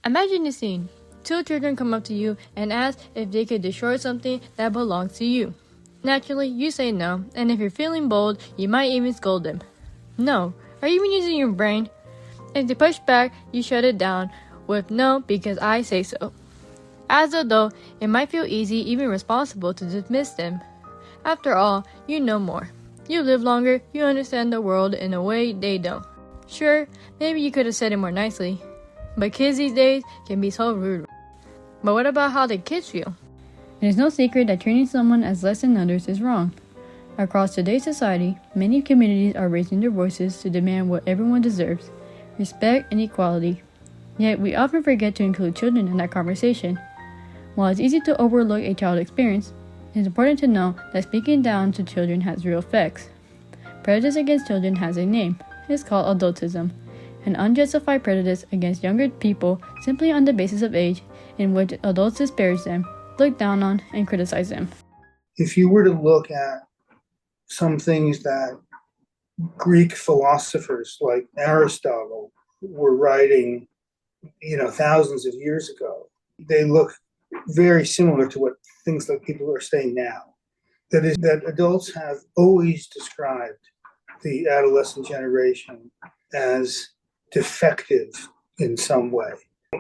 Imagine the scene. Two children come up to you and ask if they could destroy something that belongs to you. Naturally, you say no, and if you're feeling bold, you might even scold them. No, are you even using your brain? If they push back, you shut it down with no because I say so. As though it might feel easy, even responsible, to dismiss them. After all, you know more. You live longer, you understand the world in a way they don't. Sure, maybe you could have said it more nicely, but kids these days can be so rude. But what about how the kids feel? It is no secret that treating someone as less than others is wrong. Across today's society, many communities are raising their voices to demand what everyone deserves, respect and equality. Yet we often forget to include children in that conversation. While it's easy to overlook a child's experience, it is important to know that speaking down to children has real effects. Prejudice against children has a name. It's called adultism, an unjustified prejudice against younger people simply on the basis of age, in which adults disparage them, look down on, and criticize them. If you were to look at some things that Greek philosophers like Aristotle were writing, thousands of years ago, they look very similar to what things that people are saying now. That is, that adults have always described the adolescent generation as defective in some way,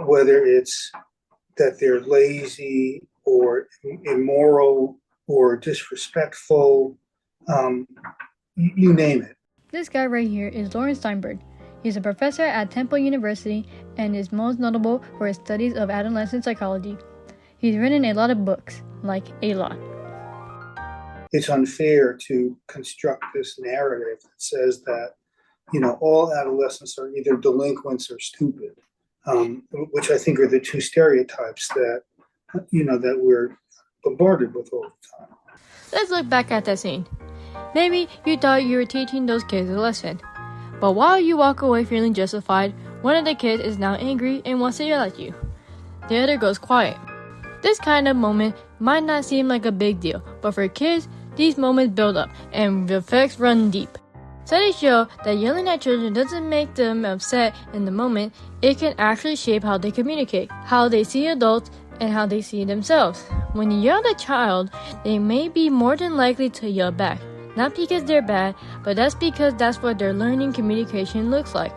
whether it's that they're lazy or immoral or disrespectful, you name it. This guy right here is Lawrence Steinberg. He's a professor at Temple University and is most notable for his studies of adolescent psychology. He's written a lot of books, like a lot. It's unfair to construct this narrative that says that, all adolescents are either delinquents or stupid, which I think are the two stereotypes that, that we're bombarded with all the time. Let's look back at that scene. Maybe you thought you were teaching those kids a lesson. But while you walk away feeling justified, one of the kids is now angry and wants to yell at you. The other goes quiet. This kind of moment might not seem like a big deal, but for kids, these moments build up and the effects run deep. Studies show that yelling at children doesn't make them upset in the moment. It can actually shape how they communicate, how they see adults, and how they see themselves. When you yell at a child, they may be more than likely to yell back. Not because they're bad, but that's because that's what their learning communication looks like.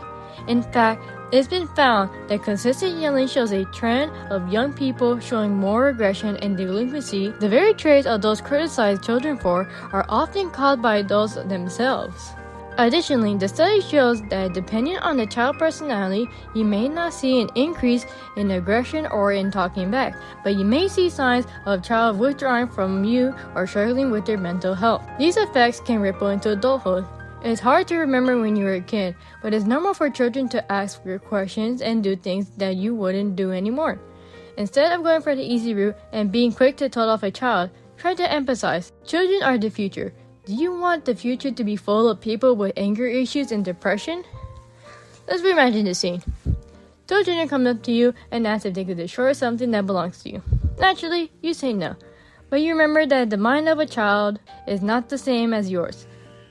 In fact, it's been found that consistent yelling shows a trend of young people showing more aggression and delinquency. The very traits adults criticize children for are often caused by adults themselves. Additionally, the study shows that depending on the child personality, you may not see an increase in aggression or in talking back, but you may see signs of child withdrawing from you or struggling with their mental health. These effects can ripple into adulthood. It's hard to remember when you were a kid, but it's normal for children to ask weird questions and do things that you wouldn't do anymore. Instead of going for the easy route and being quick to tell off a child, try to empathize. Children are the future. Do you want the future to be full of people with anger issues and depression? Let's reimagine the scene. Two children come up to you and ask if they could destroy something that belongs to you. Naturally, you say no, but you remember that the mind of a child is not the same as yours.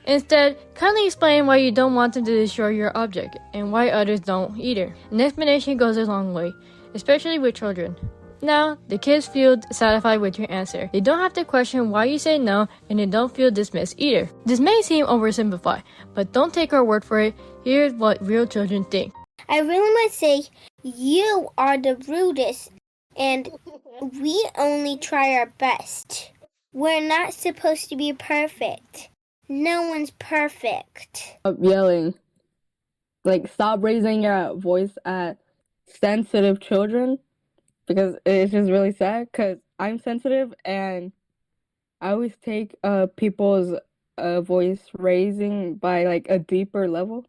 Instead, kindly explain why you don't want them to destroy your object and why others don't either. An explanation goes a long way, especially with children. Now, the kids feel satisfied with your answer. They don't have to question why you say no, and they don't feel dismissed either. This may seem oversimplified, but don't take our word for it. Here's what real children think. I really must say, you are the rudest, and we only try our best. We're not supposed to be perfect. No one's perfect. Yelling. Stop raising your voice at sensitive children. Because it's just really sad, because I'm sensitive, and I always take people's voice raising by, a deeper level.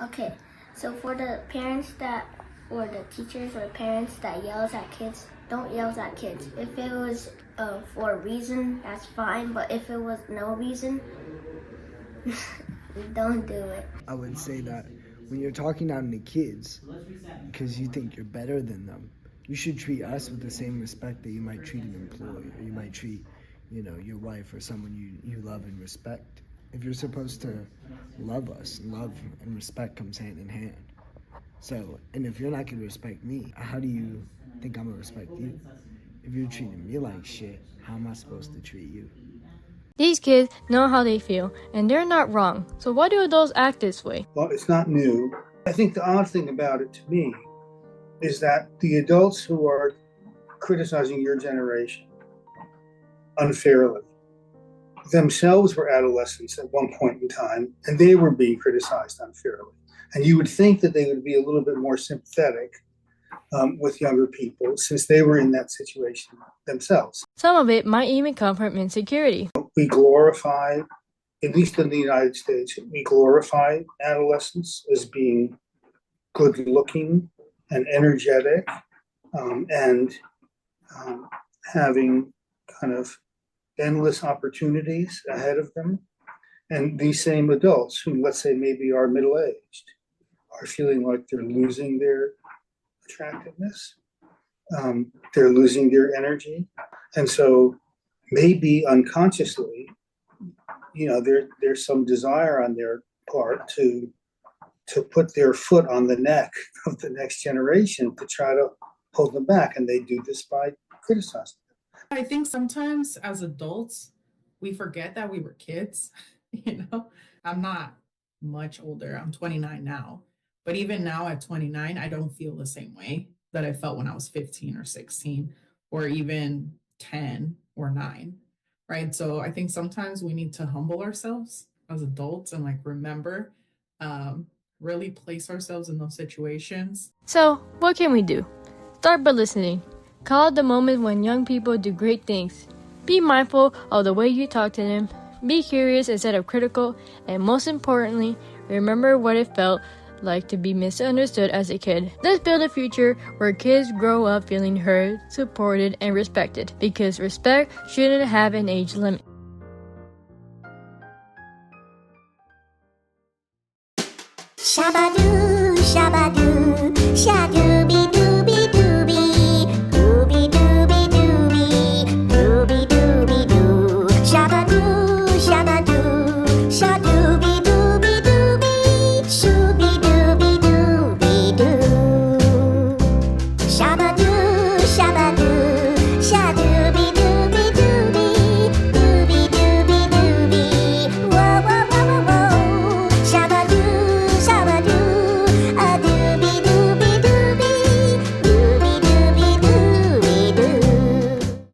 Okay, so for the parents or the teachers or parents that yells at kids, don't yell at kids. If it was for a reason, that's fine, but if it was no reason, don't do it. I would say that when you're talking down to kids, because you think you're better than them, you should treat us with the same respect that you might treat an employee, or you might treat, your wife or someone you love and respect. If you're supposed to love us, love and respect comes hand in hand. So, and if you're not going to respect me, how do you think I'm going to respect you? If you're treating me like shit, how am I supposed to treat you? These kids know how they feel, and they're not wrong. So why do adults act this way? Well, it's not new. I think the odd thing about it to me is that the adults who are criticizing your generation unfairly themselves were adolescents at one point in time, and they were being criticized unfairly. And you would think that they would be a little bit more sympathetic with younger people since they were in that situation themselves. Some of it might even come from insecurity. We glorify, at least in the United States, we glorify adolescents as being good looking and energetic and having kind of endless opportunities ahead of them. And these same adults who, let's say, maybe are middle-aged, are feeling like they're losing their attractiveness, they're losing their energy. And so maybe unconsciously, there's some desire on their part to put their foot on the neck of the next generation to try to hold them back. And they do this by criticizing them. I think sometimes as adults, we forget that we were kids. I'm not much older. I'm 29 now. But even now at 29, I don't feel the same way that I felt when I was 15 or 16 or even 10 or 9, right? So I think sometimes we need to humble ourselves as adults and remember, really place ourselves in those situations. So what can we do? Start by listening. Call out the moment when young people do great things. Be mindful of the way you talk to them. Be curious instead of critical. And most importantly, remember what it felt like to be misunderstood as a kid. Let's build a future where kids grow up feeling heard, supported, and respected. Because respect shouldn't have an age limit. Shabadoo, shabadoo, shabadoo.